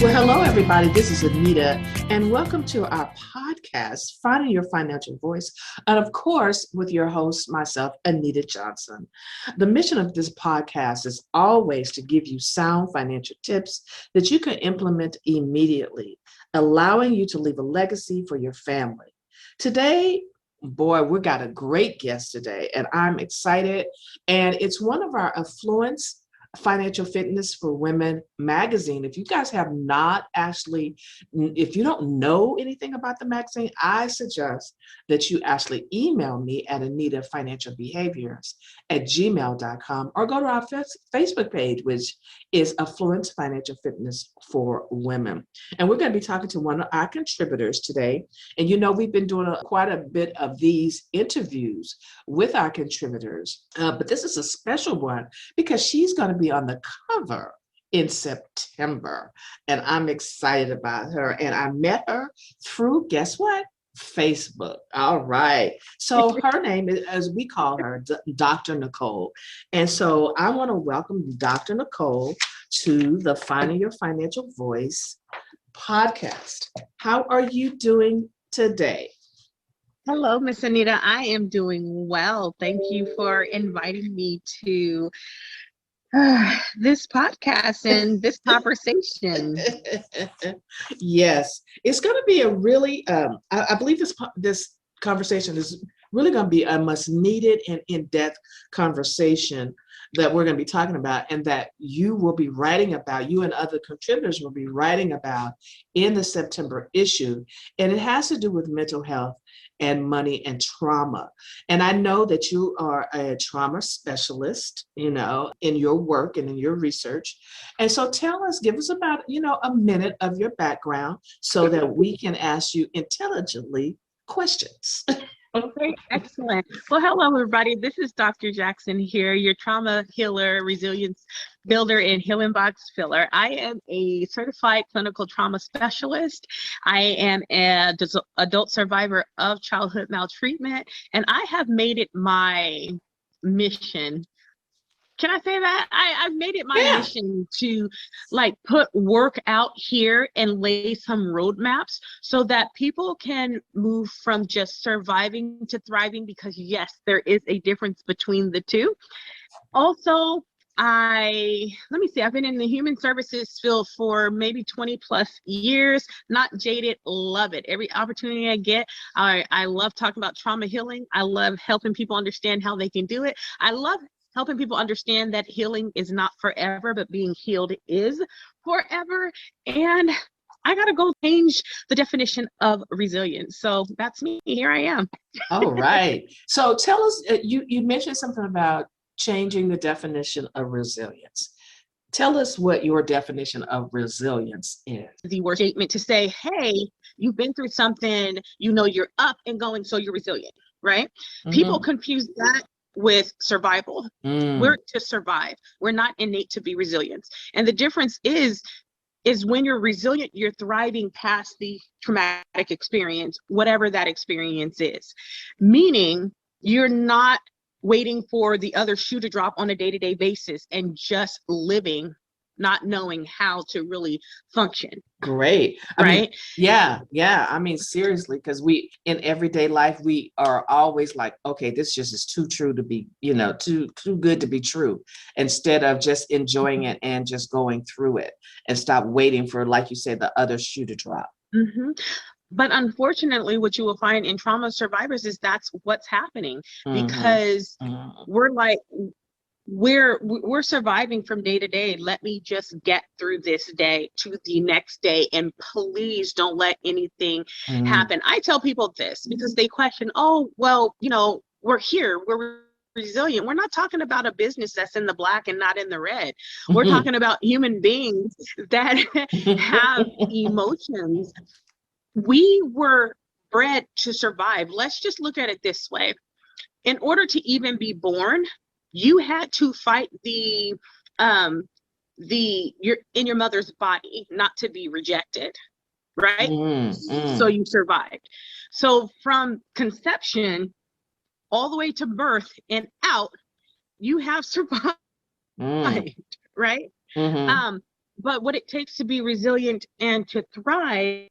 Well, hello, everybody. This is Anita, and welcome to our podcast, Finding Your Financial Voice. And of course, with your host, myself, Anita Johnson. The mission of this podcast is always to give you sound financial tips that you can implement immediately, allowing you to leave a legacy for your family. Today, boy, we got a great guest today, and I'm excited. And it's one of our Affluence-Financial Fitness for Women magazine. If you guys have not actually, if you don't know anything about the magazine, I suggest that you actually email me at anitafinancialbehaviors@gmail.com or go to our Facebook page, which is Affluence Financial Fitness for Women. And we're going to be talking to one of our contributors today. And you know, we've been doing quite a bit of these interviews with our contributors, but this is a special one because she's going to be on the cover in September, and I'm excited about her. And I met her through, guess what? Facebook. All right. So her name is, as we call her, Dr. Nicole. And so I want to welcome Dr. Nicole to the Finding Your Financial Voice podcast. How are you doing today? Hello, Miss Anita. I am doing well. Thank you for inviting me to this podcast and this conversation. Yes, it's going to be a really, I believe this conversation is really going to be a much needed and in-depth conversation that we're going to be talking about, and that you will be writing about, you and other contributors will be writing about in the September issue. And it has to do with mental health and money and trauma. And I know that you are a trauma specialist, you know, in your work and in your research. And so give us about, a minute of your background so that we can ask you intelligently questions. Okay, excellent. Well, hello, everybody. This is Dr. Jackson here, your trauma healer, resilience builder, and healing box filler. I am a certified clinical trauma specialist. I am an adult survivor of childhood maltreatment, and I have made it my mission. Can I say that? I've made it my mission to put work out here and lay some roadmaps so that people can move from just surviving to thriving, because yes, there is a difference between the two. Also, I've been in the human services field for maybe 20 plus years, not jaded, love it. Every opportunity I get, I love talking about trauma healing. I love helping people understand how they can do it. I love helping people understand that healing is not forever, but being healed is forever. And I got to go change the definition of resilience. So that's me. Here I am. All right. So tell us, you mentioned something about changing the definition of resilience. Tell us what your definition of resilience is. The word statement to say, hey, you've been through something, you're up and going, so you're resilient, right? Mm-hmm. People confuse that with survival. We're to survive. We're not innate to be resilient. And the difference is when you're resilient, you're thriving past the traumatic experience, whatever that experience is. Meaning you're not waiting for the other shoe to drop on a day-to-day basis and just living, not knowing how to really function. Great. Right? Yeah. I mean, seriously, because in everyday life, we are always like, okay, this just is too true to be, too good to be true, instead of just enjoying it and just going through it and stop waiting for, like you said, the other shoe to drop. Mm-hmm. But unfortunately, what you will find in trauma survivors is that's what's happening, because we're surviving from day to day. Let me just get through this day to the next day, and please don't let anything happen. I tell people this because they question, oh, well, we're here, we're resilient. We're not talking about a business that's in the black and not in the red. We're talking about human beings that have emotions. We were bred to survive. Let's just look at it this way. In order to even be born, you had to fight you're in your mother's body not to be rejected, right? So you survived. So from conception all the way to birth and out, you have survived, right? But what it takes to be resilient and to thrive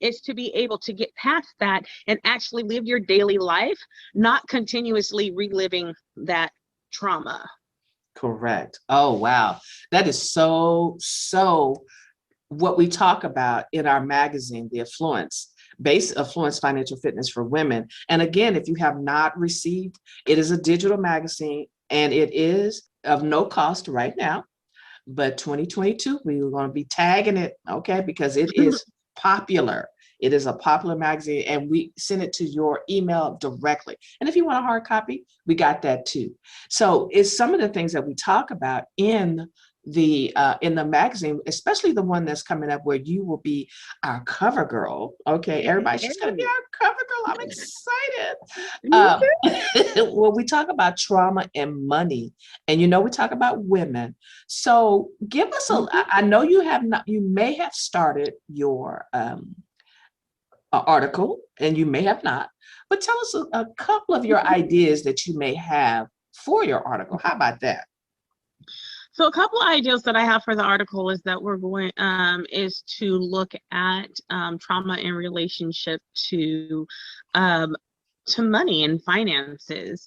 is to be able to get past that and actually live your daily life, not continuously reliving that trauma. Correct. Oh, wow. That is so what we talk about in our magazine, the Affluence Financial Fitness for Women. And again, if you have not received, it is a digital magazine and it is of no cost right now. But 2022, we're going to be tagging it, okay, because it is popular. It is a popular magazine, and we send it to your email directly. And if you want a hard copy, we got that too. So it's some of the things that we talk about in the magazine, especially the one that's coming up where you will be our cover girl. Okay, everybody, she's going to be our cover girl. I'm excited. Well, we talk about trauma and money, and we talk about women. So give us I know you have not, you may have started your article and you may have not, but tell us a couple of your ideas that you may have for your article. How about that? So a couple of ideas that I have for the article is that we're going is to look at trauma in relationship to money and finances.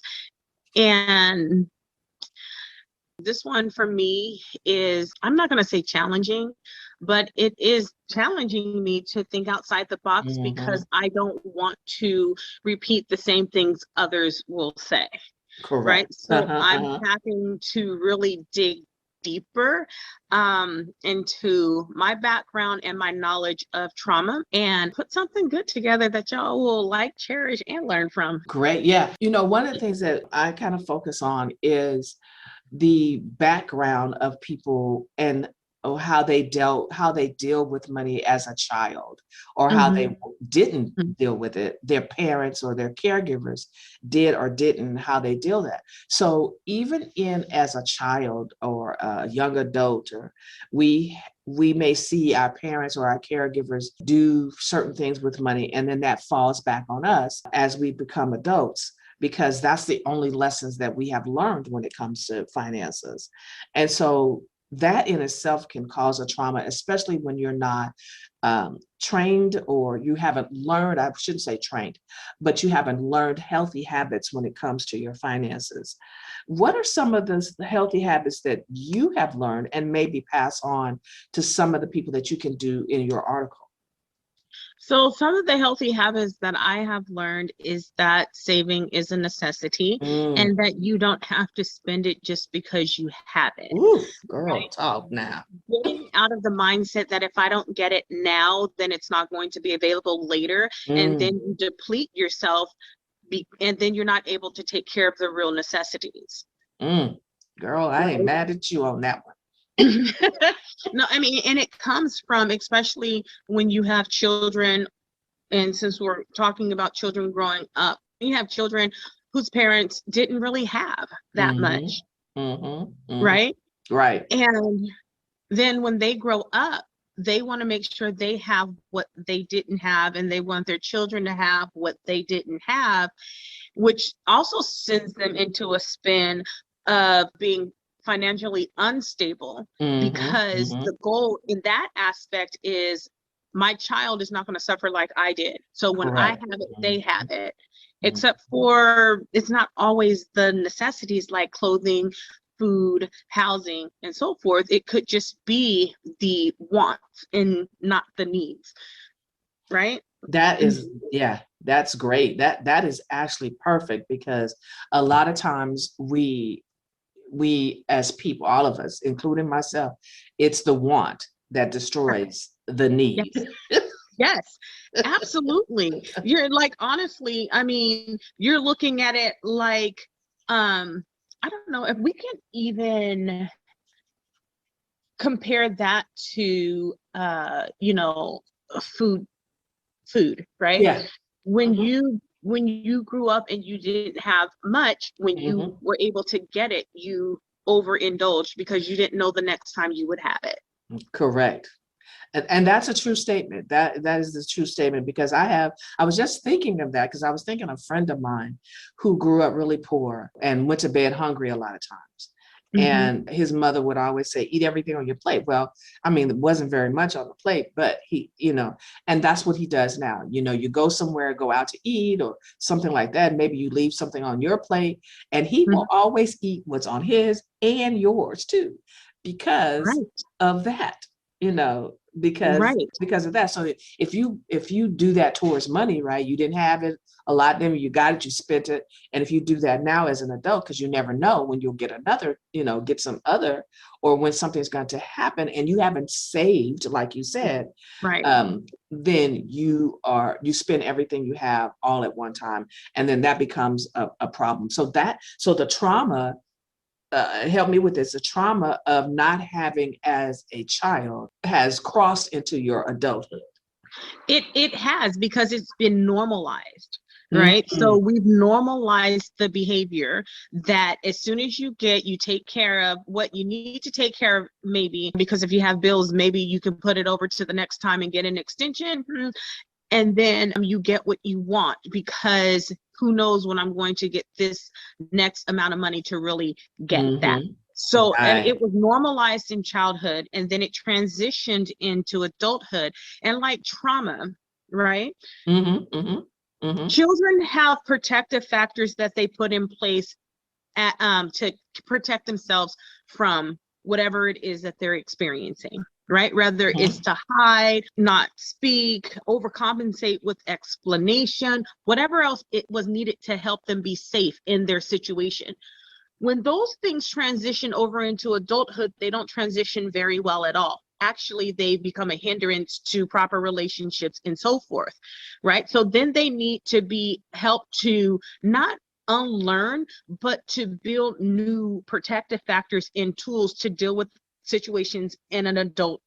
And this one for me is, I'm not going to say challenging, but it is challenging me to think outside the box because I don't want to repeat the same things others will say. Correct. Right. So I'm having to really dig deeper into my background and my knowledge of trauma and put something good together that y'all will like, cherish, and learn from. Great. Yeah. One of the things that I kind of focus on is the background of people and how they deal with money as a child, or how they didn't deal with it. Their parents or their caregivers did or didn't, how they deal that. So even as a child or a young adult, or we may see our parents or our caregivers do certain things with money, and then that falls back on us as we become adults, because that's the only lessons that we have learned when it comes to finances. And so that in itself can cause a trauma, especially when you're not trained, or you haven't learned, I shouldn't say trained, but you haven't learned healthy habits when it comes to your finances. What are some of the healthy habits that you have learned and maybe pass on to some of the people that you can do in your article? So some of the healthy habits that I have learned is that saving is a necessity and that you don't have to spend it just because you have it. Ooh, girl, talk now. Getting out of the mindset that if I don't get it now, then it's not going to be available later. And then you deplete yourself and then you're not able to take care of the real necessities. Girl, I ain't mad at you on that one. No, I mean, and it comes from, especially when you have children, and since we're talking about children growing up, you have children whose parents didn't really have that much, right? Right. And then when they grow up, they want to make sure they have what they didn't have, and they want their children to have what they didn't have, which also sends them into a spin of being financially unstable, because the goal in that aspect is my child is not going to suffer like I did. So when I have it, they have it, except for it's not always the necessities like clothing, food, housing, and so forth. It could just be the wants and not the needs, right? That is, yeah, that's great. That is actually perfect, because a lot of times we as people, all of us, including myself, it's the want that destroys the need. Yes, absolutely. You're like, honestly, I mean, you're looking at it like, I don't know if we can even compare that to, food, right? Yeah. When you grew up and you didn't have much, when you were able to get it, you overindulged because you didn't know the next time you would have it. Correct. And that's a true statement. That is the true statement, because I was just thinking of that, because I was thinking of a friend of mine who grew up really poor and went to bed hungry a lot of times. Mm-hmm. And his mother would always say, eat everything on your plate. Well, I mean, it wasn't very much on the plate, but he, and that's what he does now. You go somewhere, go out to eat or something like that. Maybe you leave something on your plate, and he will always eat what's on his and yours too, because Right. of that, you know, because Right. because of that. So if you do that towards money, right, you didn't have it a lot, then you got it, you spent it. And if you do that now as an adult, because you never know when you'll get another, get some other, or when something's going to happen and you haven't saved, like you said, Right. then you spend everything you have all at one time, and then that becomes a problem. So the trauma, help me with this, the trauma of not having as a child has crossed into your adulthood. It has, because it's been normalized. Right. Mm-hmm. So we've normalized the behavior that as soon as you take care of what you need to take care of, maybe because if you have bills, maybe you can put it over to the next time and get an extension. And then you get what you want, because who knows when I'm going to get this next amount of money to really get that. So, and Right. it was normalized in childhood, and then it transitioned into adulthood. And like trauma, right? Children have protective factors that they put in place to protect themselves from whatever it is that they're experiencing, right? Whether it's to hide, not speak, overcompensate with explanation, whatever else it was needed to help them be safe in their situation. When those things transition over into adulthood, they don't transition very well at all. Actually, they become a hindrance to proper relationships and so forth, right? So then they need to be helped to not unlearn, but to build new protective factors and tools to deal with situations in an adult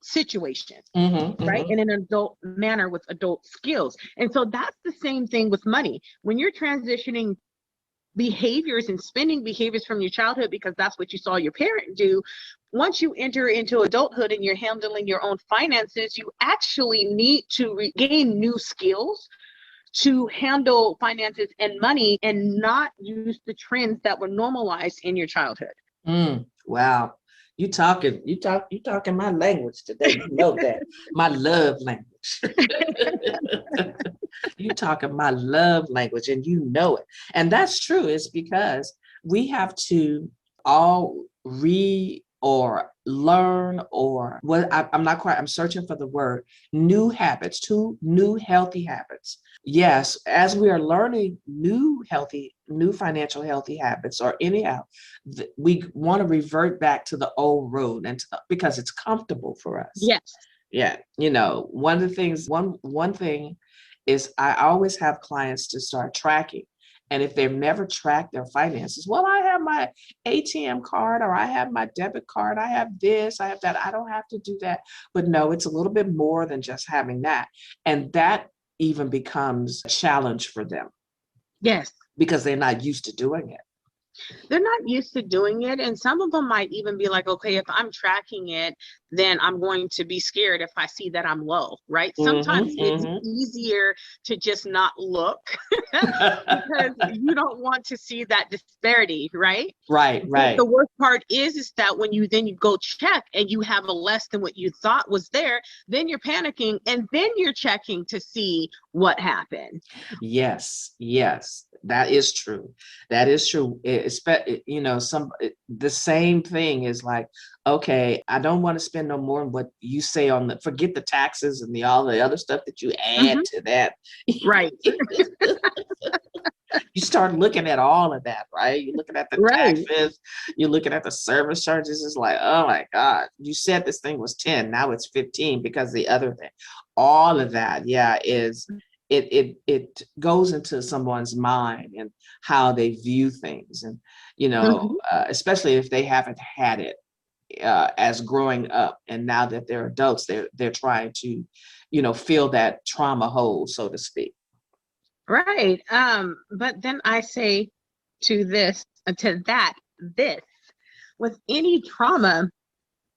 situation, right? In an adult manner with adult skills. And so that's the same thing with money. When you're transitioning behaviors and spending behaviors from your childhood, because that's what you saw your parent do, once you enter into adulthood and you're handling your own finances, you actually need to regain new skills to handle finances and money and not use the trends that were normalized in your childhood. Wow. You talking my language today. You know that. My love language. You talking my love language, and you know it. And that's true. It's because we have to all or learn, or what I'm searching for the word, new habits, two new healthy habits. Yes, as we are learning new financial healthy habits, or anyhow, we want to revert back to the old road, and because it's comfortable for us. Yes. Yeah. One of the things, one thing is, I always have clients to start tracking. And if they've never tracked their finances, well, I have my ATM card, or I have my debit card, I have this, I have that, I don't have to do that. But no, it's a little bit more than just having that. And that even becomes a challenge for them. Yes. Because they're not used to doing it. They're not used to doing it. And some of them might even be like, okay, if I'm tracking it, then I'm going to be scared if I see that I'm low, right? Sometimes it's easier to just not look because you don't want to see that disparity, right? Right. But the worst part is that when you go check and you have a less than what you thought was there, then you're panicking, and then you're checking to see what happened. Yes. That is true. The same thing is like, okay, I don't want to spend no more than what you say forget the taxes and all the other stuff that you add to that. Right. You start looking at all of that, right? You're looking at the taxes, you're looking at the service charges. It's like, oh my God, you said this thing was 10, now it's 15 because the other thing. All of that, it goes into someone's mind and how they view things. And, especially if they haven't had it as growing up, and now that they're adults, they're trying to, fill that trauma hole, so to speak. Right. But then I say to that, with any trauma,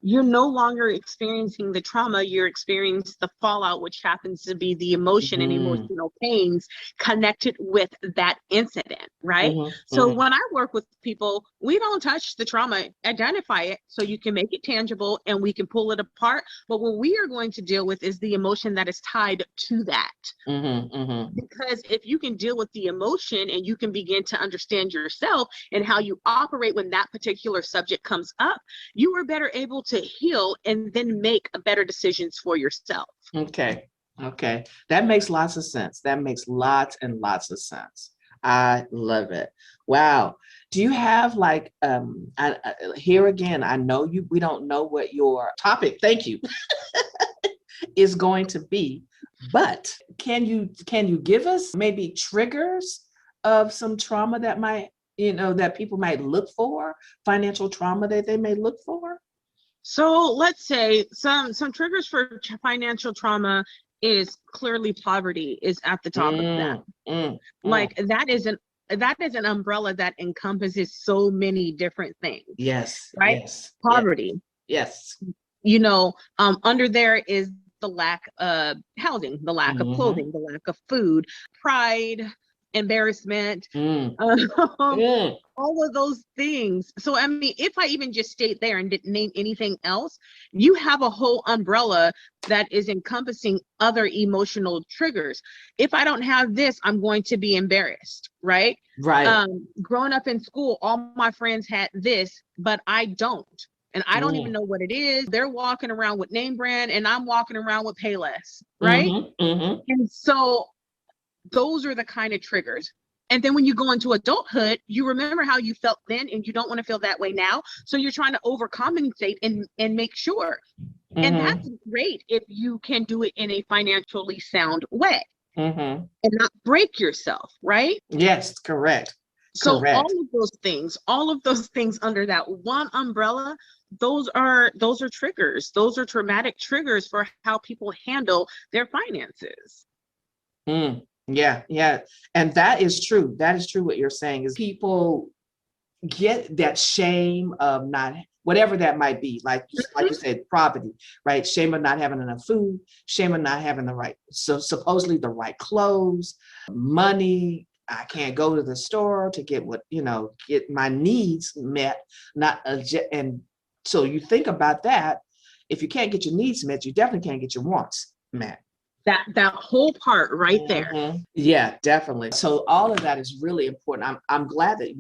you're no longer experiencing the trauma, you're experiencing the fallout, which happens to be the emotion and Mm-hmm. emotional pains connected with that incident, right? Mm-hmm. So Mm-hmm. when I work with people, we don't touch the trauma, identify it so you can make it tangible and we can pull it apart. But what we are going to deal with is the emotion that is tied to that. Mm-hmm. Mm-hmm. Because if you can deal with the emotion and you can begin to understand yourself and how you operate when that particular subject comes up, you are better able to heal and then make better decisions for yourself. Okay. Okay. That makes lots of sense. That makes lots and lots of sense. I love it. Wow. Do you have like here again, I know we don't know what your topic, thank you, is going to be, but can you give us maybe triggers of some trauma that might, that people might look for, financial trauma that they may look for? So let's say some triggers for financial trauma is clearly poverty is at the top of that. Like that is an umbrella that encompasses so many different things. Yes. Right? Yes. Poverty. Yes. Under there is the lack of housing, the lack of clothing, the lack of food, pride, embarrassment, all of those things. So, I mean, if I even just stayed there and didn't name anything else, you have a whole umbrella that is encompassing other emotional triggers. If I don't have this, I'm going to be embarrassed, right? Right. Growing up in school, all my friends had this, but I don't. And I don't even know what it is. They're walking around with name brand and I'm walking around with Payless, right? And so those are the kind of triggers. And then when you go into adulthood, you remember how you felt then and you don't want to feel that way now. So you're trying to overcompensate and make sure. And that's great if you can do it in a financially sound way and not break yourself, right? Yes, correct. So Correct. all of those things under that one umbrella, those are triggers. Those are traumatic triggers for how people handle their finances. Yeah, yeah. And that is true. That is true. What you're saying is people get that shame of not, whatever that might be, like you said, poverty, right? Shame of not having enough food, shame of not having the right, so supposedly the right clothes, money. I can't go to the store to get get my needs met, and so you think about that. If you can't get your needs met, you definitely can't get your wants met. That whole part right there. Yeah, definitely. So all of that is really important. I'm glad that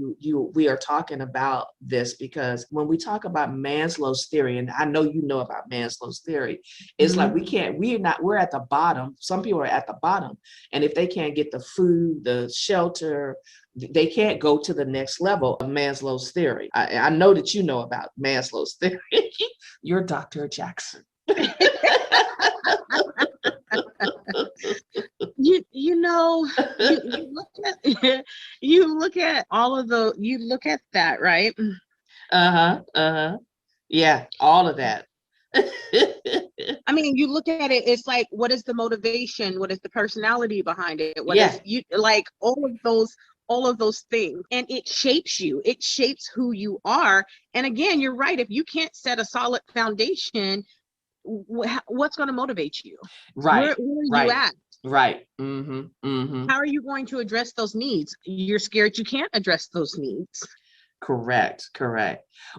we are talking about this, because when we talk about Maslow's theory, and I know you know about Maslow's theory, it's like we're at the bottom. Some people are at the bottom, and if they can't get the food, the shelter, they can't go to the next level of Maslow's theory. I know that you know about Maslow's theory. You're Dr. Jackson. You look at all of you look at that, right? Yeah, all of that. I mean, you look at it, it's like, what is the motivation? What is the personality behind it? What is you like all of those things, and it shapes you. It shapes who you are. And again, you're right. If you can't set a solid foundation, what's going to motivate you? Right. Where are you at? Right. How are you going to address those needs? You're scared you can't address those needs. Correct.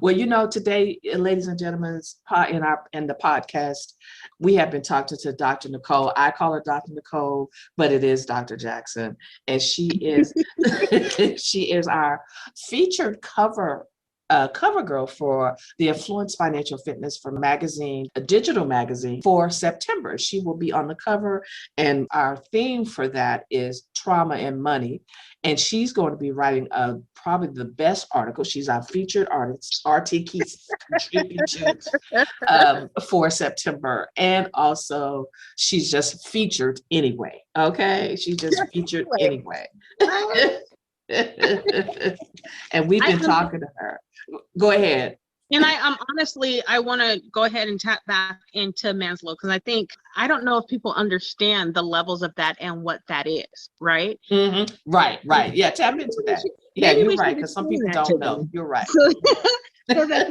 Well, today, ladies and gentlemen, in the podcast, we have been talking to Dr. Nicole. I call her Dr. Nicole, but it is Dr. Jackson, and she is she is our featured cover girl for the Affluence-Financial Fitness for magazine, a digital magazine, for September. She will be on the cover, and our theme for that is trauma and money. And she's going to be writing probably the best article. She's our featured artist, RTK contributor for September. And also, she's just featured anyway. Okay? She's just featured anyway. And we've been talking to her. Go ahead. And I'm honestly, I want to go ahead and tap back into Maslow, because I don't know if people understand the levels of that and what that is, right? Right. Yeah, tap into that. Yeah, you're right, because some people don't know. You're right. so that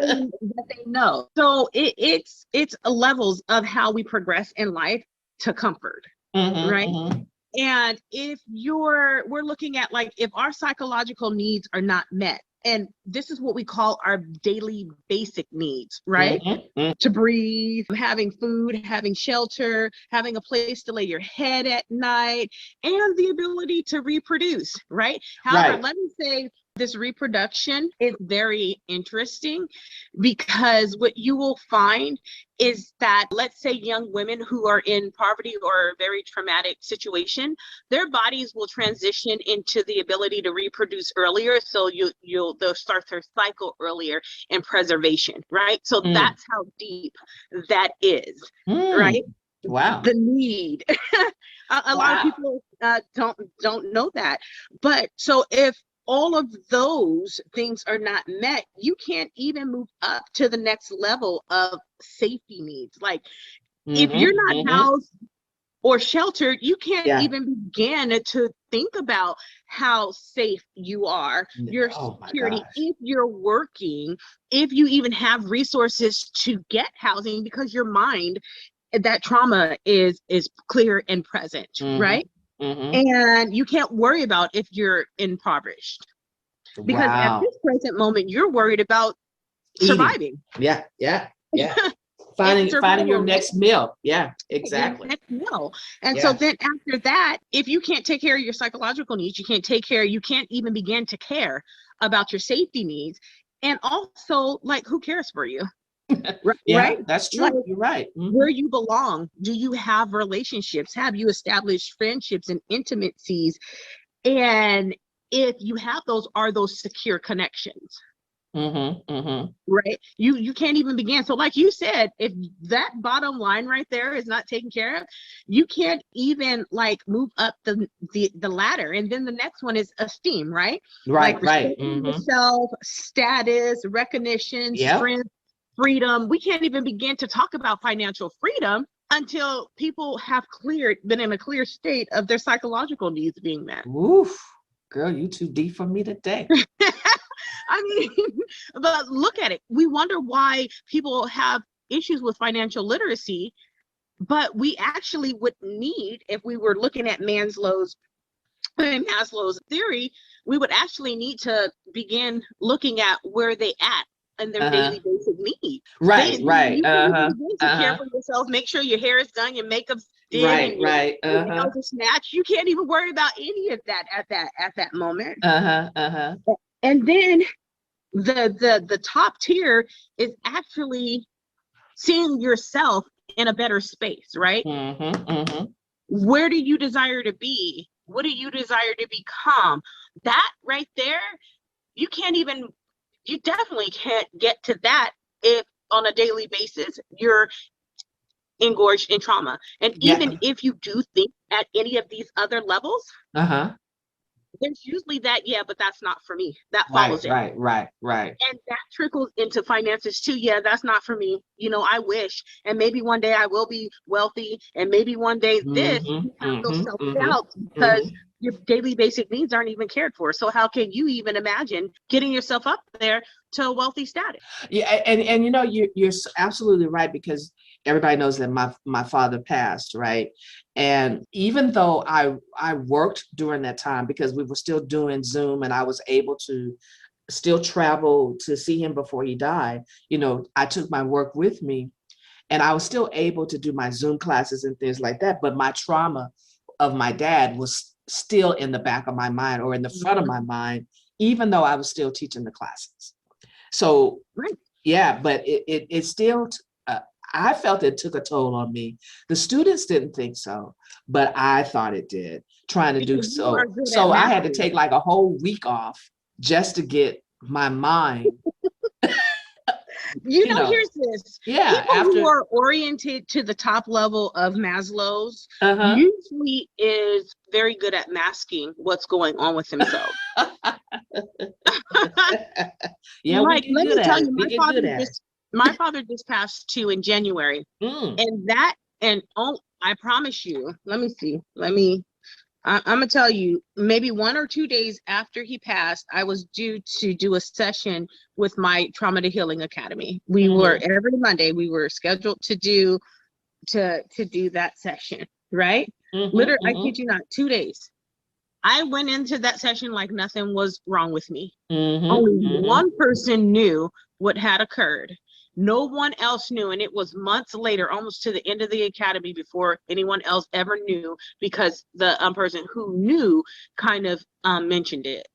they know. So it's levels of how we progress in life to comfort, right? Mm-hmm. And we're looking at, like, if our psychological needs are not met, and this is what we call our daily basic needs, right? Mm-hmm. To breathe, having food, having shelter, having a place to lay your head at night, and the ability to reproduce, right? However, Right. let me say this reproduction is very interesting, because what you will find is that, let's say, young women who are in poverty or a very traumatic situation, their bodies will transition into the ability to reproduce earlier. So they'll start their cycle earlier in preservation, right? So Mm. that's how deep that is, Mm. right? Wow. The need. A lot of Wow. people don't know that. But so if all of those things are not met, you can't even move up to the next level of safety needs. Like, if you're Mm-hmm. not Mm-hmm. housed or sheltered, you can't Yeah. even begin to think about how safe you are, your Oh my security, gosh. if you're working, if you even have resources to get housing, because your mind, that trauma is clear and present, Mm-hmm. right? Mm-hmm. And you can't worry about if you're impoverished, because at Wow. this present moment, you're worried about Eating. surviving. Yeah. Yeah. Yeah. It's Finding your survival, right? next meal. Yeah, Your exactly. next meal. And so Yeah. then after that, if you can't take care of your psychological needs, you can't even begin to care about your safety needs. And also, like, who cares for you? Yeah, Right? that's Like, true. You're right. where Mm-hmm. you belong. Do you have relationships? Have you established friendships and intimacies? And if you have those, are those secure connections? Mm-hmm. Mm-hmm. Right? You can't even begin. So like you said, if that bottom line right there is not taken care of, you can't even, like, move up the ladder. And then the next one is esteem, right? Like Right, right. respecting Mm-hmm. yourself, status, recognition, Yep. strength, freedom. We can't even begin to talk about financial freedom until people have been in a clear state of their psychological needs being met. Woof. Girl, you too deep for me today. I mean, but look at it. We wonder why people have issues with financial literacy, but we actually would need, if we were looking at Maslow's theory, we would actually need to begin looking at where they at in their Uh-huh. daily basic needs. Right, right. You can't even Uh-huh. begin to care Uh-huh. for yourself, make sure your hair is done, your makeup's did, Right, and right. your Uh-huh. nails are snatched. You can't even worry about any of that at that moment. Uh-huh. Uh-huh. And then the top tier is actually seeing yourself in a better space, right? Mm-hmm. Mm-hmm. Where do you desire to be? What do you desire to become? That right there, you can't even, you definitely can't get to that if on a daily basis you're engorged in trauma. And even Yeah. if you do think at any of these other levels, Uh-huh. there's usually that, yeah, but that's not for me. That Right, follows it. right, right, right. And that trickles into finances too. Yeah, that's not for me. I wish. And maybe one day I will be wealthy. And maybe one day this, Mm-hmm. you have those Mm-hmm. Mm-hmm. self-doubts Mm-hmm. because your daily basic needs aren't even cared for. So how can you even imagine getting yourself up there to a wealthy status? Yeah, and you're absolutely right, because everybody knows that my father passed, right? And even though I worked during that time, because we were still doing Zoom and I was able to still travel to see him before he died, I took my work with me, and I was still able to do my Zoom classes and things like that. But my trauma of my dad was still in the back of my mind, or in the front of my mind, even though I was still teaching the classes. So, Right. yeah, but it still, I felt it took a toll on me. The students didn't think so, but I thought it did, trying to do Because you are so. good at So I had to masking. take like a whole week off just to get my mind, Here's this. yeah, People who after, are oriented to the top level of Maslow's uh-huh. usually is very good at masking what's going on with themselves. Yeah, we Like, get let good me at tell it. you, We get good at it. my father just passed too in January. Mm. And that, and oh, I promise you, let me see. I'm gonna tell you, maybe 1 or 2 days after he passed, I was due to do a session with my Trauma to Healing Academy. We were every Monday, we were scheduled to do that session, right? Literally, I kid you not, 2 days. I went into that session like nothing was wrong with me. Only one person knew what had occurred. No one else knew, and it was months later, almost to the end of the academy, before anyone else ever knew, because the person who knew kind of mentioned it.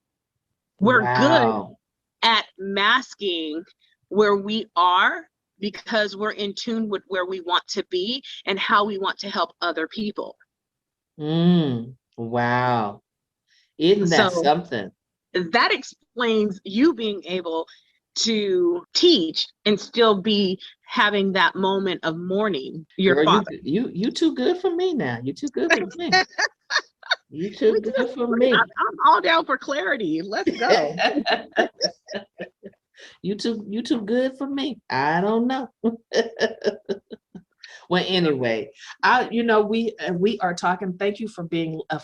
We're good at masking where we are because we're in tune with where we want to be and how we want to help other people. Wow. Isn't that something? That explains you being able to teach and still be having that moment of mourning your Girl, father. You too good for me now. You too good for me. You too good for me. I'm all down for clarity. Let's go. You too good for me. I don't know. Well, anyway, we are talking. Thank you for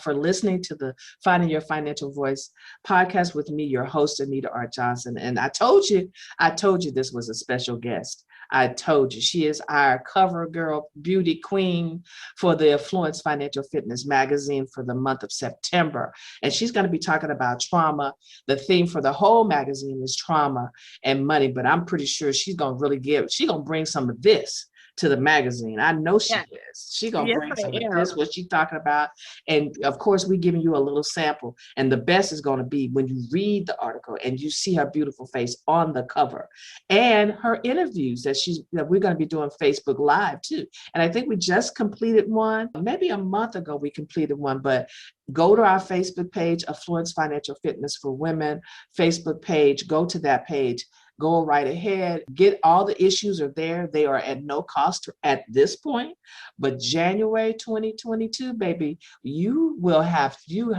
for listening to the Finding Your Financial Voice podcast with me, your host, Anita R Johnson. And I told you this was a special guest. I told you she is our cover girl, beauty queen for the Affluence-Financial Fitness magazine for the month of September. And she's going to be talking about trauma. The theme for the whole magazine is trauma and money, but I'm pretty sure she's going to bring some of this to the magazine. I know she is. She gonna bring some of this, what she's talking about. And of course, we're giving you a little sample. And the best is going to be when you read the article and you see her beautiful face on the cover and her interviews that we're going to be doing Facebook Live too. And I think we just completed one, maybe a month ago we completed one, but go to our Facebook page, Affluence-Financial Fitness for Women Facebook page, go to that page. Go right ahead. Get all the issues are there. They are at no cost at this point. But January 2022, baby, you are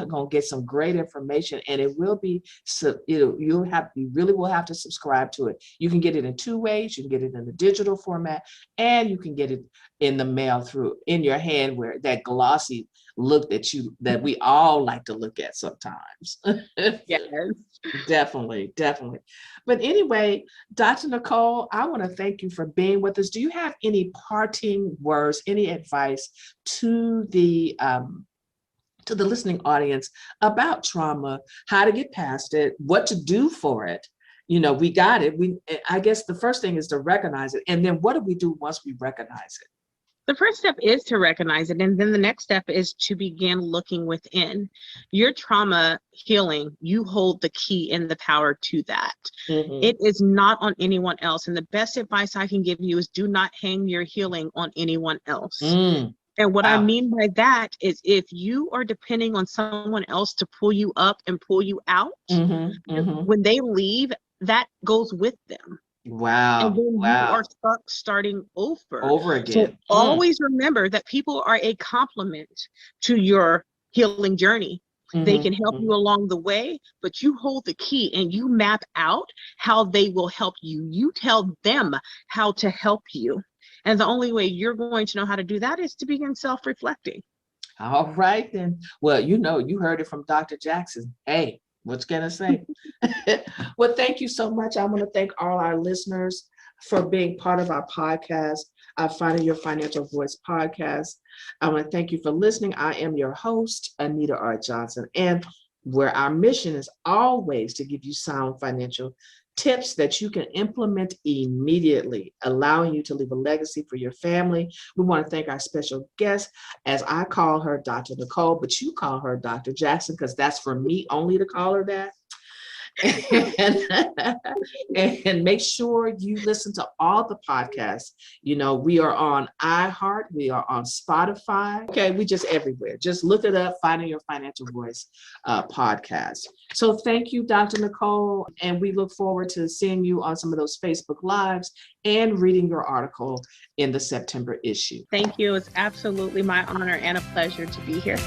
gonna get some great information, and it will be you really will have to subscribe to it. You can get it in 2 ways. You can get it in the digital format, and you can get it in the mail in your hand, where that glossy look that we all like to look at sometimes. Yes. Definitely. But anyway, Dr. Nicole, I want to thank you for being with us. Do you have any parting words, any advice to the listening audience about trauma, how to get past it, what to do for it? We got it. I guess the first thing is to recognize it. And then what do we do once we recognize it? The first step is to recognize it. And then the next step is to begin looking within. Your trauma healing, you hold the key and the power to that. It is not on anyone else. And the best advice I can give you is do not hang your healing on anyone else. And what I mean by that is if you are depending on someone else to pull you up and pull you out, when they leave, that goes with them. Wow. And then you are stuck starting over again. So always remember that people are a complement to your healing journey. They can help you along the way, but you hold the key and you map out how they will help you. You tell them how to help you. And the only way you're going to know how to do that is to begin self-reflecting. All right, then. Well, you heard it from Dr. Jackson. Hey, what's going to say? Well, thank you so much. I want to thank all our listeners for being part of our podcast, our Finding Your Financial Voice podcast. I want to thank you for listening. I am your host, Anita R Johnson, and where our mission is always to give you sound financial tips that you can implement immediately, allowing you to leave a legacy for your family. We want to thank our special guest, as I call her Dr. Nicole, but you call her Dr. Jackson, because that's for me only to call her that. And make sure you listen to all the podcasts. We are on iHeart, we are on Spotify. Okay, we just everywhere. Just look it up, Finding Your Financial Voice podcast. So thank you, Dr. Nicole, and we look forward to seeing you on some of those Facebook Lives and reading your article in the September issue. Thank you. It's absolutely my honor and a pleasure to be here.